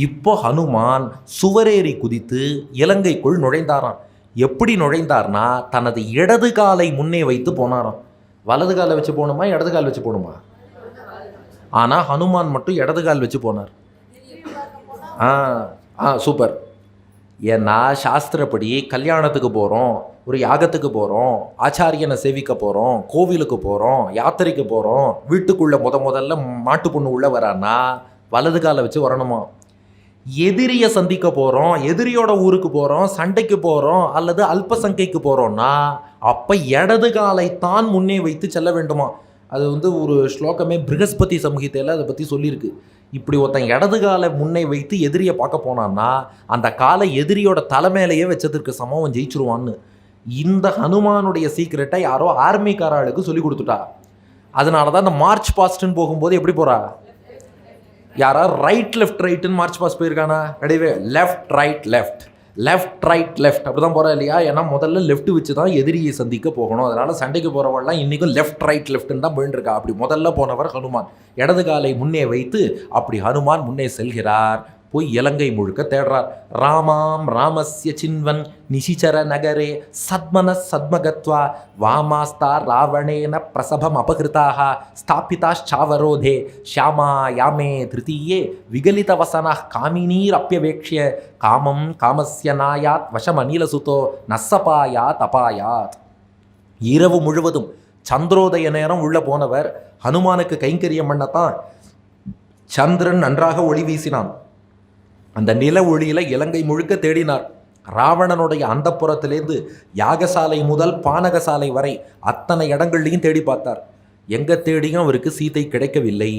இப்போ ஹனுமான் சுவரேறி குதித்து இலங்கைக்குள் நுழைந்தாராம். எப்படி நுழைந்தார்னா, தனது இடது காலை முன்னே வைத்து போனாராம். வலது காலை வச்சு போகணுமா, இடது கால் வச்சு போகணுமா? ஆனால் ஹனுமான் மட்டும் இடது கால் வச்சு போனார். சூப்பர். ஏன்னா சாஸ்திரப்படி கல்யாணத்துக்கு போகிறோம், ஒரு யாகத்துக்கு போகிறோம், ஆச்சாரியனை சேவிக்க போகிறோம், கோவிலுக்கு போகிறோம், யாத்திரைக்கு போகிறோம், வீட்டுக்குள்ளே முதல்ல மாட்டு பொண்ணு உள்ளே வரான்னா வலது காலை வச்சு வரணுமா? எதிரியை சந்திக்க போகிறோம், எதிரியோட ஊருக்கு போகிறோம், சண்டைக்கு போகிறோம், அல்லது அல்பசங்கைக்கு போகிறோன்னா அப்போ இடது காலை தான் முன்னே வைத்து செல்ல வேண்டுமா? அது ஒரு ஸ்லோகமே பிருகஸ்பதி சம்ஹிதையில் அதை பற்றி சொல்லியிருக்கு. இப்படி ஒருத்தன் இடது காலை முன்னே வைத்து எதிரியை பார்க்க போனான்னா அந்த காலை எதிரியோட தலைமையிலேயே வச்சதற்கு சமம் ஜெயிச்சிருவான்னு. இந்த ஹனுமானுடைய சீக்கிரட்டை யாரோ ஆர்மிக்காராளுக்கு சொல்லி கொடுத்துட்டா. அதனால தான் இந்த மார்ச் பாஸ்ட்னு போகும்போது எப்படி போகிறா? யாரா ரைட் லெஃப்ட் ரைட்டுன்னு மார்ச் பாஸ்ட் போயிருக்கானா? கிடையவே. Left right left, left right left, அப்படி தான் போகிறா இல்லையா? ஏன்னா முதல்ல லெஃப்ட் வச்சு தான் எதிரியை சந்திக்க போகணும். அதனால் சண்டைக்கு போகிறவள்லாம் இன்றைக்கும் லெஃப்ட் ரைட் லெஃப்ட்னு தான் போயின்னு இருக்கா. அப்படி முதல்ல போனவர் ஹனுமான். இடது காலை முன்னே வைத்து அப்படி ஹனுமான் முன்னே செல்கிறார். போய் இலங்கை முழுக்க தேடுறார். ராமாம் ராமஸ்ய சின்வன் நிஷிச்சர நகரே சத்மன சத்மகத்வா வாமாஸ்தா ராவணேன பிரசபம் அபகிருதாக ஸ்தாபிதாச்சாவரோதே ஷியாமா யாமே திருத்தீயே விகலித வசன காமினீர் அப்பியவேக்ஷிய காமம் காமஸ்ய நாயாத் வசம் அனிலசுதோ நசபாயாத் அபாயாத். இரவு முழுவதும் சந்திரோதய நேரம் உள்ள போனவர் ஹனுமானுக்கு கைங்கரியம் பண்ணத்தான் சந்திரன் நன்றாக ஒளி வீசினான். அந்த நில ஒளியில் இலங்கை முழுக்க தேடினார். ராவணனுடைய அந்தப்புறத்திலேருந்து யாகசாலை முதல் பானகசாலை வரை அத்தனை இடங்கள்லையும் தேடி பார்த்தார். எங்கே தேடியும் அவருக்கு சீதை கிடைக்கவில்லை.